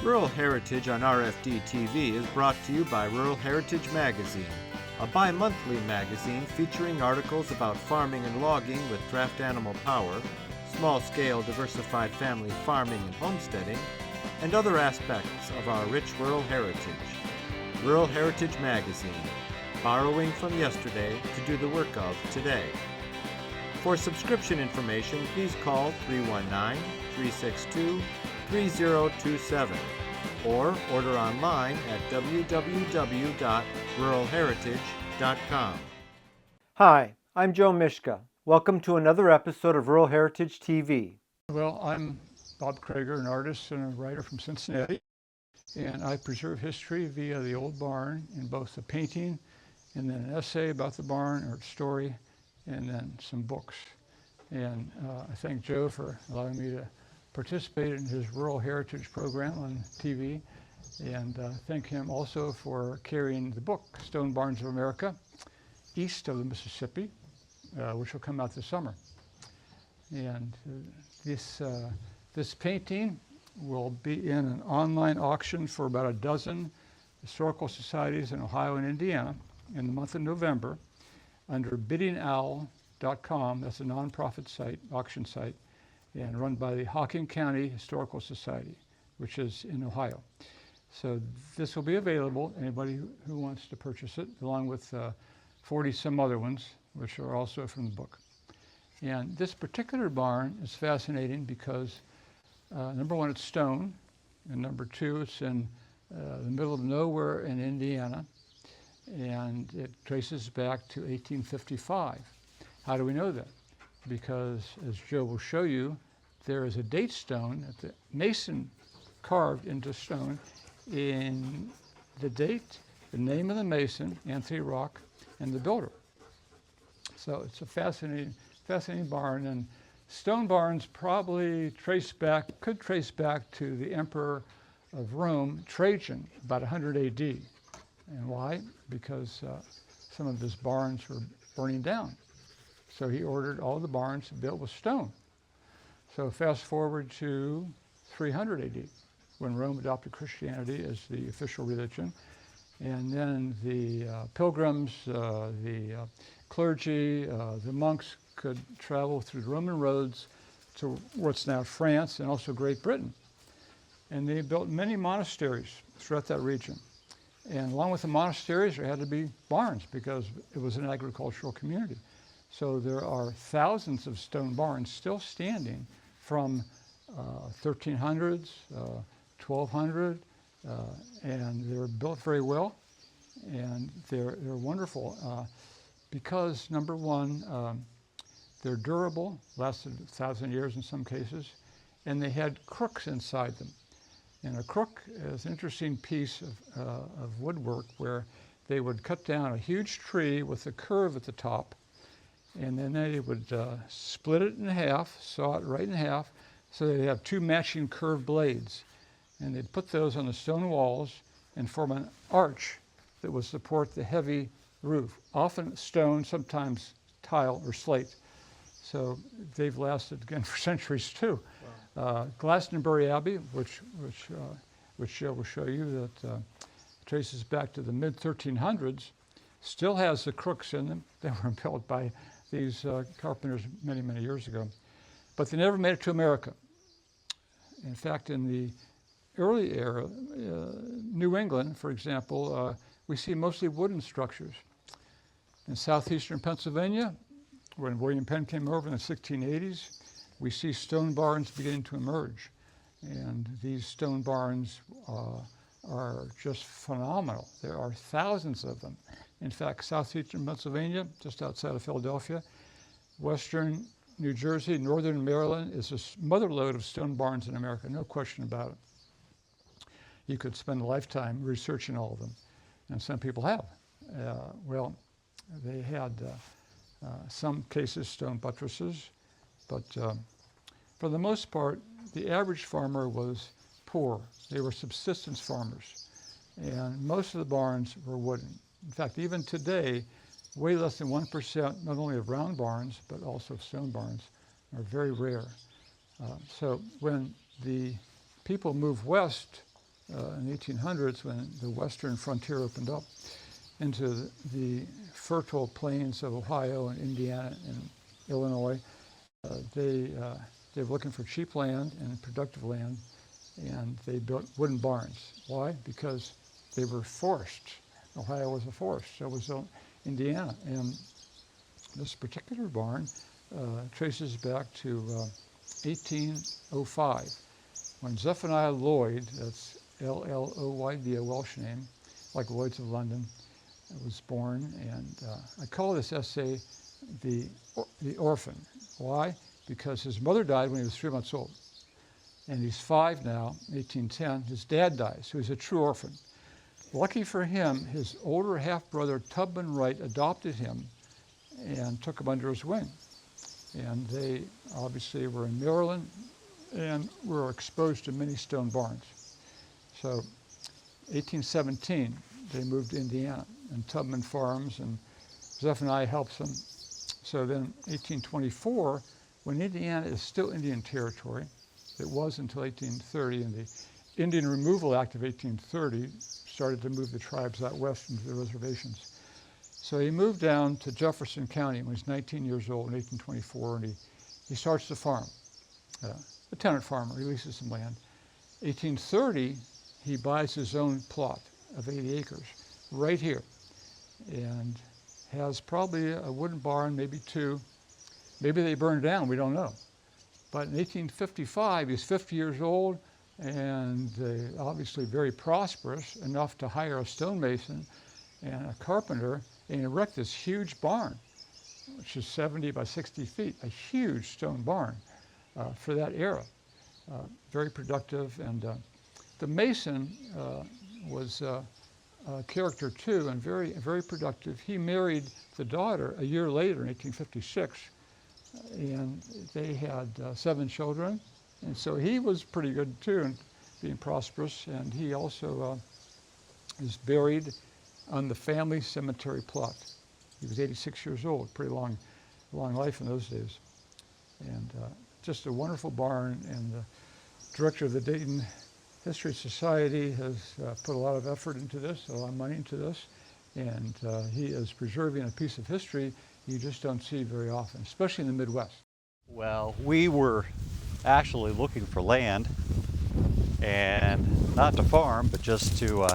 Rural Heritage on RFD TV is brought to you by Rural Heritage Magazine, a bi-monthly magazine featuring articles about farming and logging with draft animal power, small-scale diversified family farming and homesteading, and other aspects of our rich rural heritage. Rural Heritage Magazine, borrowing from yesterday to do the work of today. For subscription information, please call 319-362-3027 or order online at www.ruralheritage.com. Hi, I'm Joe Mishka. Welcome to another episode of Rural Heritage TV. Well, I'm Bob Kroeger, an artist and a writer from Cincinnati, and I preserve history via the old barn in both a painting and then an essay about the barn or story, and then some books. And I thank Joe for allowing me to participate in his Rural Heritage program on TV, and thank him also for carrying the book, Stone Barns of America, East of the Mississippi, which will come out this summer. And this painting will be in an online auction for about a dozen historical societies in Ohio and Indiana in the month of November under biddingowl.com. That's a nonprofit site, auction site, and run by the Hocking County Historical Society, which is in Ohio. So this will be available, anybody who wants to purchase it, along with 40 some other ones, which are also from the book. And this particular barn is fascinating because number one, it's stone, and number two, it's in the middle of nowhere in Indiana, and it traces back to 1855. How do we know that? Because, as Joe will show you, there is a date stone that the mason carved into stone in the date, the name of the mason, Anthony Rock, and the builder. So it's a fascinating barn, and stone barns probably could trace back to the emperor of Rome, Trajan, about 100 AD. And why? Because some of his barns were burning down. So he ordered all the barns built with stone. So fast forward to 300 AD, when Rome adopted Christianity as the official religion. And then the pilgrims, the clergy, the monks could travel through the Roman roads to what's now France and also Great Britain. And they built many monasteries throughout that region. And along with the monasteries, there had to be barns because it was an agricultural community. So there are thousands of stone barns still standing from 1300s, 1200, and they're built very well, and they're wonderful because, number one, they're durable, lasted 1,000 years in some cases, and they had crooks inside them. And a crook is an interesting piece of woodwork where they would cut down a huge tree with a curve at the top, and then they would split it in half, saw it right in half, so they'd have two matching curved blades. And they'd put those on the stone walls and form an arch that would support the heavy roof, often stone, sometimes tile or slate. So they've lasted, again, for centuries too. Wow. Glastonbury Abbey, which Joe will show you, that traces back to the mid-1300s, still has the crooks in them. They were built by these carpenters many, many years ago. But they never made it to America. In fact, in the early era, New England, for example, we see mostly wooden structures. In southeastern Pennsylvania, when William Penn came over in the 1680s, we see stone barns beginning to emerge. And these stone barns are just phenomenal. There are thousands of them. In fact, southeastern Pennsylvania, just outside of Philadelphia, western New Jersey, northern Maryland is a motherlode of stone barns in America, no question about it. You could spend a lifetime researching all of them, and some people have. Well, they had some cases stone buttresses, but for the most part, the average farmer was poor. They were subsistence farmers, and most of the barns were wooden. In fact, even today, way less than 1%, not only of round barns, but also of stone barns, are very rare. So when the people moved west in the 1800s when the western frontier opened up into the fertile plains of Ohio and Indiana and Illinois. They were looking for cheap land and productive land, and they built wooden barns. Why? Because they were forced. Ohio was a forest, so was Indiana. And this particular barn traces back to 1805, when Zephaniah Lloyd, that's L-L-O-Y-D, a Welsh name, like Lloyd's of London, was born. And I call this essay the Orphan. Why? Because his mother died when he was 3 months old. And he's 5 now, 1810. His dad dies, so he's a true orphan. Lucky for him, his older half-brother, Tubman Wright, adopted him and took him under his wing. And they obviously were in Maryland and were exposed to many stone barns. So 1817, they moved to Indiana, and Tubman farms, and Zephaniah helps them. So then 1824, when Indiana is still Indian territory, it was until 1830, and the Indian Removal Act of 1830 started to move the tribes out west into the reservations. So he moved down to Jefferson County when he was 19 years old in 1824, and he starts to farm. A tenant farmer, he leases some land. 1830, he buys his own plot of 80 acres right here, and has probably a wooden barn, maybe 2. Maybe they burned down, we don't know. But in 1855, he's 50 years old, and obviously very prosperous, enough to hire a stonemason and a carpenter and erect this huge barn, which is 70 by 60 feet, a huge stone barn for that era. Very productive, and the mason was a character too, and very, very productive. He married the daughter a year later in 1856, and they had 7 children. And so he was pretty good too, and being prosperous. And he also is buried on the family cemetery plot. He was 86 years old, pretty long life in those days. And just a wonderful barn. And the director of the Dayton History Society has put a lot of effort into this, a lot of money into this. And he is preserving a piece of history you just don't see very often, especially in the Midwest. Well, we were actually looking for land, and not to farm, but just to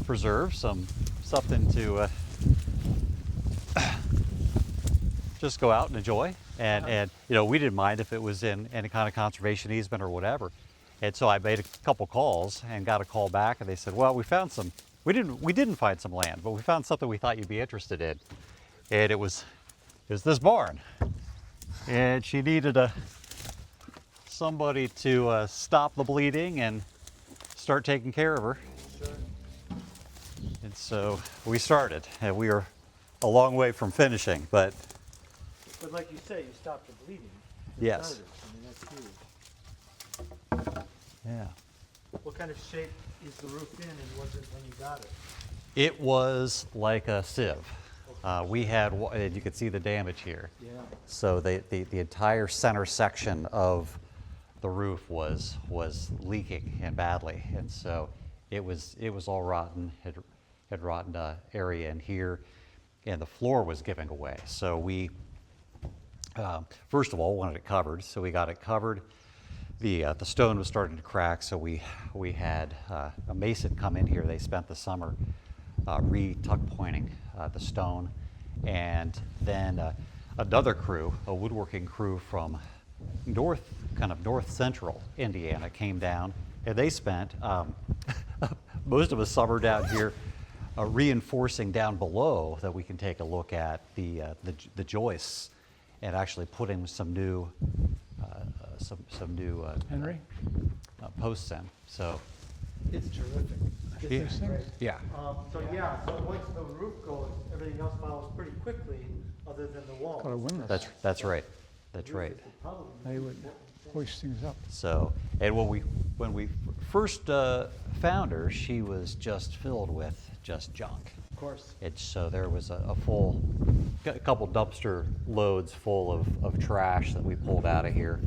preserve something to just go out and enjoy. And you know, we didn't mind if it was in any kind of conservation easement or whatever. And so I made a couple calls and got a call back, and they said, well, we found some, we didn't find some land, but we found something we thought you'd be interested in. And it was this barn. And she needed somebody to stop the bleeding and start taking care of her. Sure. And so we started, and we are a long way from finishing, but But like you say, you stopped the bleeding. yes. Started. I mean, that's huge. Yeah. What kind of shape is the roof in, and was it when you got it? It was like a sieve. We had, and you can see the damage here. Yeah. So the entire center section of the roof was leaking and badly, and so it was all rotten. Had rotten area in here, and the floor was giving away. So we first of all wanted it covered, so we got it covered. The stone was starting to crack, so we had a mason come in here. They spent the summer re-tuck pointing the stone, and then another crew, a woodworking crew from kind of north central Indiana, came down, and they spent most of a summer down here reinforcing down below, that we can take a look at the joists, and actually putting some new Henry? posts in. So It's terrific. Get Yeah. these things? yeah. So once the roof goes, everything else follows pretty quickly, other than the walls. Got a windlass. That's right. That's The roof right. is probably the They most would important thing. hoist things up. So, and when we first found her, she was just filled with just junk. Of course. So there was a couple dumpster loads full of trash that we pulled out of here,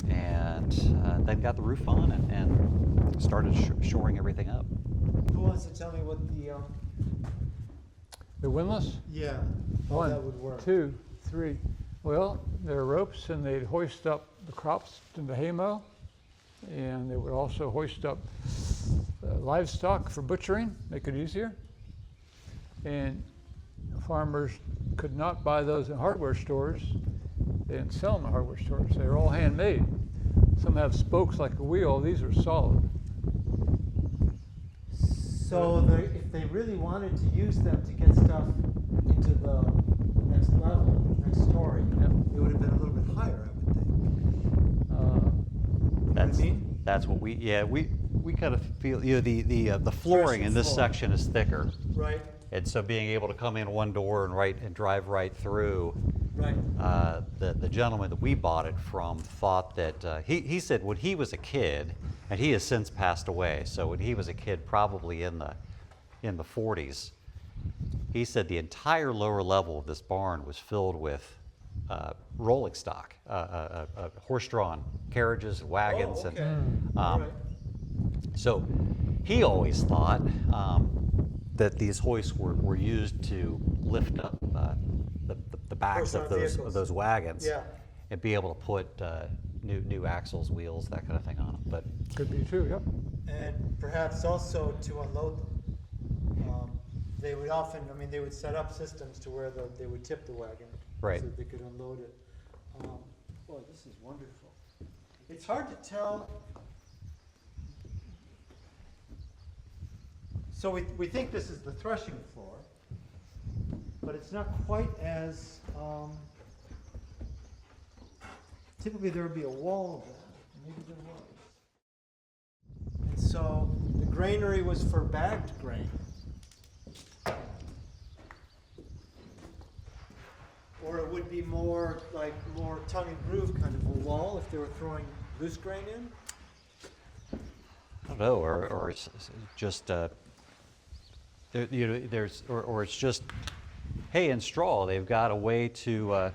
and then got the roof on, and started shoring everything up. Who wants to tell me what The windlass? yeah, how One, that would work? 2, 3. Well, there are ropes, and they'd hoist up the crops in the haymow, and they would also hoist up livestock for butchering, make it easier. And farmers could not buy those in hardware stores. They didn't sell them in hardware stores. They were all handmade. Some have spokes like a wheel. These are solid. So if they really wanted to use them to get stuff into the next level, next story, Yep. it would have been a little bit higher, I would think. You know what I mean? That's what we kind of feel, the flooring in this floor. section is thicker. Right, And so being able to come in one door and drive right through, right. the gentleman that we bought it from thought that, he said when he was a kid, and he has since passed away, so when he was a kid, probably in the 40s, he said the entire lower level of this barn was filled with rolling stock, horse-drawn carriages and wagons. Oh, okay. And, All right. so he always thought that these hoists were used to lift up the backs of those wagons, Yeah. and be able to put new axles, wheels, that kind of thing on them. But Could be too, yep. And perhaps also to unload them. They would often, they would set up systems to where they would tip the wagon. Right. So they could unload it. Boy, this is wonderful. It's hard to tell. So we think this is the threshing floor, but it's not quite as, typically there would be a wall there. Maybe there was. And so the granary was for bagged grain. Or it would be more tongue and groove kind of a wall if they were throwing loose grain in. I don't know, or it's just or it's just hay and straw. They've got a way to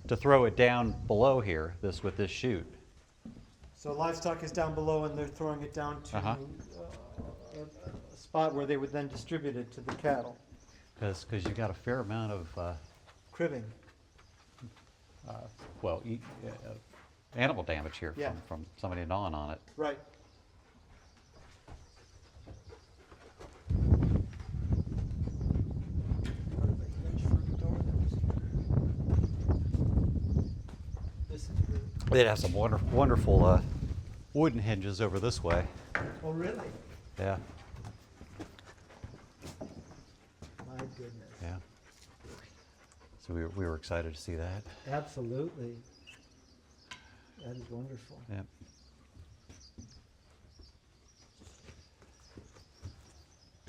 throw it down below here, with this chute. So livestock is down below and they're throwing it down to Uh-huh. a spot where they would then distribute it to the cattle. Because you've got a fair amount of Cribbing. animal damage here Yeah. from somebody gnawing on it. Right. This is really. They'd have some wonderful wooden hinges over this way. Oh, really? Yeah, My goodness. yeah. So we were excited to see that. Absolutely. That is wonderful. Yeah.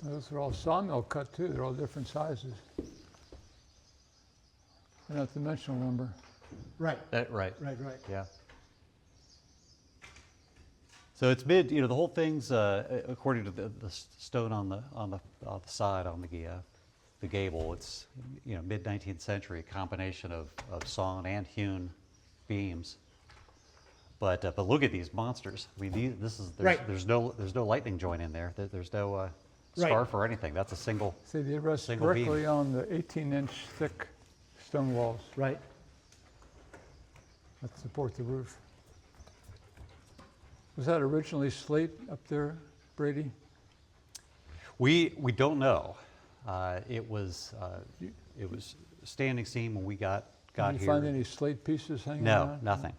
Those are all sawmill cut too. They're all different sizes. They're not dimensional lumber. Right, Right. right. Yeah. So it's the whole thing's according to the stone on the side on the gable. It's mid 19th century combination of sawn and hewn beams. But look at these monsters. Right. There's no lightning joint in there. There's no Right. scarf or anything. That's a single. See, they rest Single beam. directly on the 18-inch thick stone walls Right. that support the roof. Was that originally slate up there, Brady? We don't know. It was standing seam when we got Did you here. find any slate pieces hanging No, around? nothing.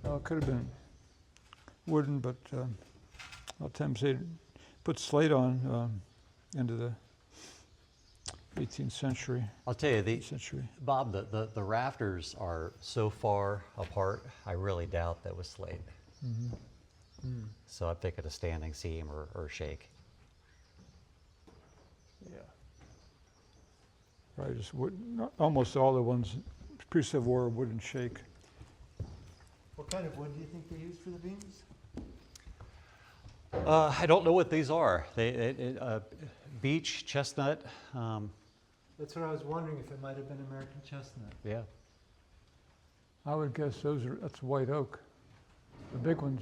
Oh, it could have been wooden, but a lot of times they put slate on into the 18th century. I'll tell you, Century. Bob, the rafters are so far apart, I really doubt that was slate. So I'm thinking a standing seam or shake. Yeah. Probably just wood. Almost all the ones pre-Civil War wooden shake. What kind of wood do you think they used for the beams? I don't know what these are. Beech, chestnut. That's what I was wondering, if it might have been American chestnut. Yeah. I would guess that's white oak. the big ones.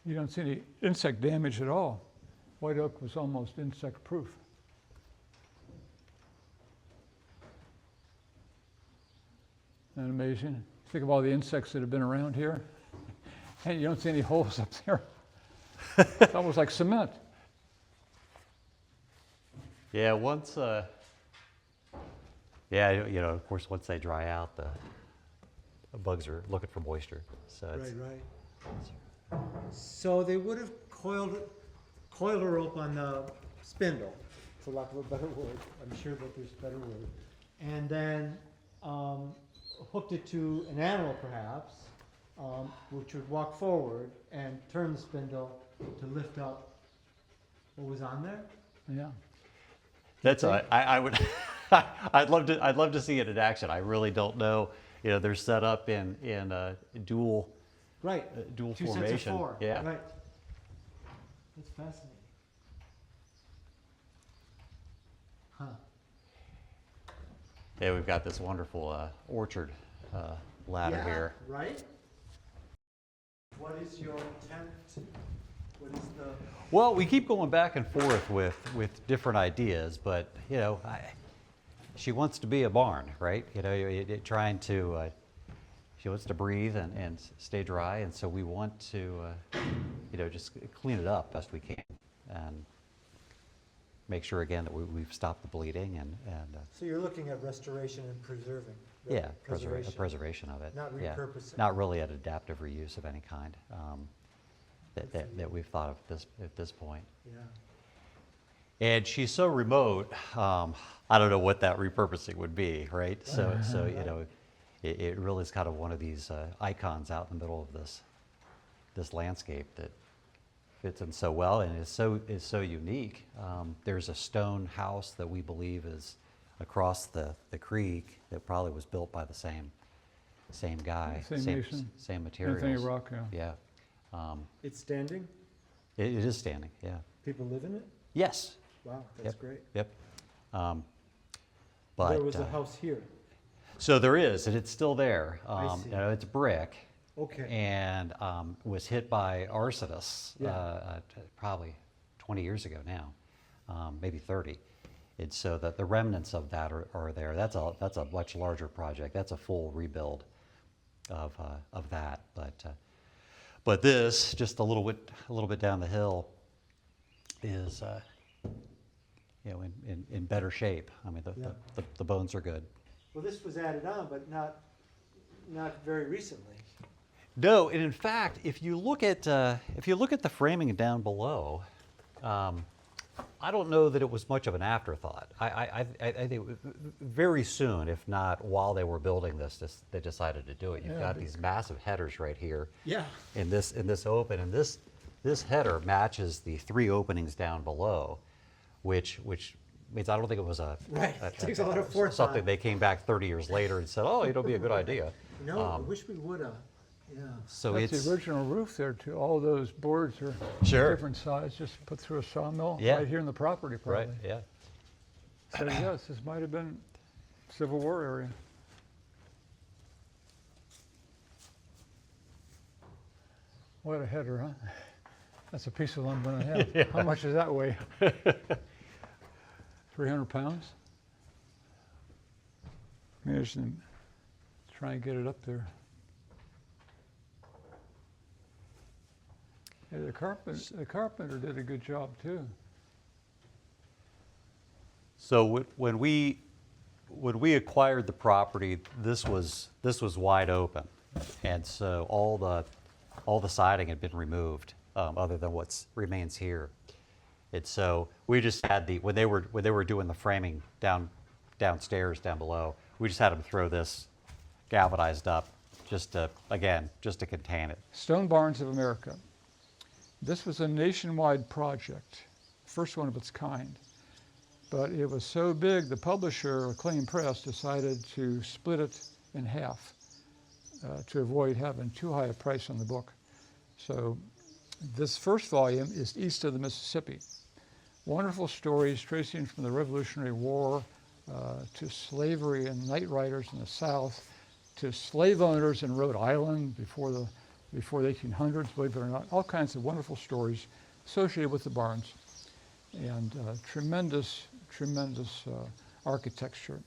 You don't see any insect damage at all. White oak was almost insect proof. Isn't that amazing? Think of all the insects that have been around here, and you don't see any holes up there. It's almost like cement. Yeah, once, yeah, you know, of course, once they dry out, the bugs are looking for moisture. So it's, Right. So they would have coiled a rope on the spindle, for lack of a better word. I'm sure that there's a better word. And then hooked it to an animal, perhaps, which would walk forward and turn the spindle to lift up what was on there. Yeah. that's, I would, I'd love to see it in action. I really don't know. You know, they're set up in dual Right. dual Two formation. sets of four. Yeah. Right. That's fascinating. Huh. Yeah, we've got this wonderful orchard ladder Yeah, here. right? What is your intent? What is the... Well, we keep going back and forth with different ideas, but you know, she wants to be a barn, right? You know, trying to, she wants to breathe and stay dry, and so we want to, you know, just clean it up best we can and make sure again that we've stopped the bleeding and So you're looking at restoration and preserving. Right? yeah, preservation of it. Not Yeah. repurposing. Not really an adaptive reuse of any kind that we've thought of at this point. Yeah. And she's so remote, I don't know what that repurposing would be, right? So you know, it really is kind of one of these icons out in the middle of this landscape that fits in so well and is so unique. There's a stone house that we believe is across the creek that probably was built by the same guy, Same mason. same materials. Anthony Rock, yeah. Yeah, It's standing? it is standing. Yeah. People live in it? Yes. Wow, that's Yep. great. Yep. But There was a house here. so there is, and it's still there. see. You know, it's brick. Okay. And was hit by arsonists Yeah. probably 20 years ago now, maybe 30. And so that the remnants of that are there. That's a much larger project. That's a full rebuild of that. But this, just a little bit down the hill, is you know, in better shape. I mean, Yeah. the bones are good. Well, this was added on, but not very recently. No, and in fact, if you look at the framing down below, I don't know that it was much of an afterthought. I think very soon, if not while they were building this they decided to do it. You've got these massive headers right here. Yeah. In this open, and this header matches the 3 openings down below, which means I don't think it was Right. Takes a lot of forethought. something they came back 30 years later and said, oh, it'll be a good idea. You know, I wish we would have. Yeah. So That's it's the original roof there too. All those boards are Sure. different size, just put through a sawmill Yeah. right here in the property probably. right, yeah. So yes, this might have been Civil War area. What a header, huh? That's a piece of lumber and a half. Yeah. How much does that weigh? 300 pounds? Imagine, try and get it up there. Yeah, the carpenter did a good job too. So when we acquired the property, this was wide open, and so all the siding had been removed, other than what remains here. And so we just had when they were doing the framing downstairs down below, we just had them throw this galvanized up just to contain it. Stone Barns of America. This was a nationwide project, first one of its kind. But it was so big, the publisher, Acclaim Press, decided to split it in half to avoid having too high a price on the book. So this first volume is East of the Mississippi. Wonderful stories tracing from the Revolutionary War to slavery and night riders in the South to slave owners in Rhode Island before the 1800s, believe it or not. All kinds of wonderful stories associated with the barns, and tremendous architecture,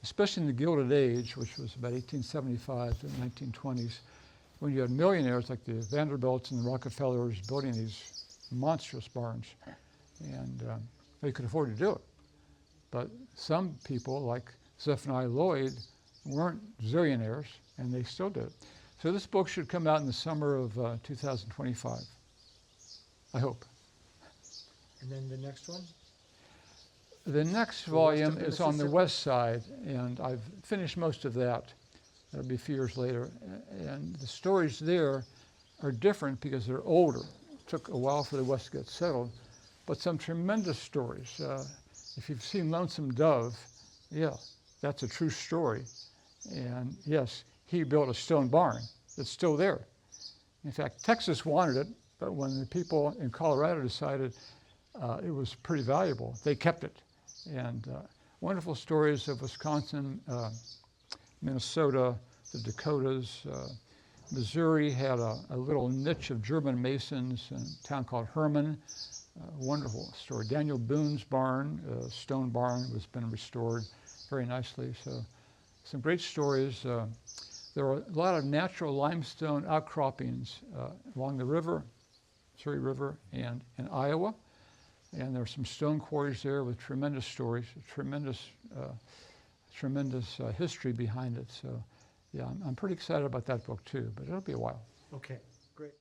especially in the Gilded Age, which was about 1875 to the 1920s, when you had millionaires like the Vanderbilts and the Rockefellers building these monstrous barns, and they could afford to do it. But some people, like Zephaniah Lloyd, weren't zillionaires, and they still did it. So this book should come out in the summer of 2025, I hope. And then the next one? The next volume is on the west side, and I've finished most of that. That'll be a few years later. And the stories there are different because they're older. It took a while for the West to get settled, but some tremendous stories. If you've seen Lonesome Dove, yeah, that's a true story. And yes, he built a stone barn that's still there. In fact, Texas wanted it, but when the people in Colorado decided it was pretty valuable, they kept it. And wonderful stories of Wisconsin, Minnesota, the Dakotas. Missouri had a little niche of German Masons in a town called Herman. Wonderful story. Daniel Boone's barn, stone barn, has been restored very nicely. So some great stories. There are a lot of natural limestone outcroppings along the river, Missouri River, and in Iowa. And there are some stone quarries there with tremendous stories, tremendous history behind it. So, yeah, I'm pretty excited about that book too, but it'll be a while. Okay, great.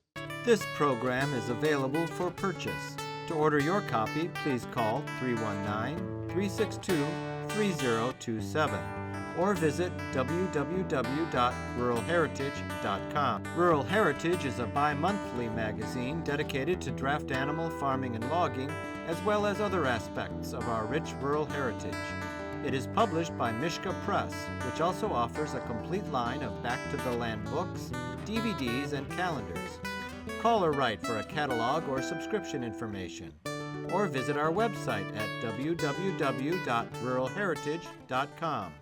This program is available for purchase. To order your copy, please call 319-362-3027 or visit www.ruralheritage.com. Rural Heritage is a bi-monthly magazine dedicated to draft animal farming and logging, as well as other aspects of our rich rural heritage. It is published by Mishka Press, which also offers a complete line of back-to-the-land books, DVDs, and calendars. Call or write for a catalog or subscription information, or visit our website at www.ruralheritage.com.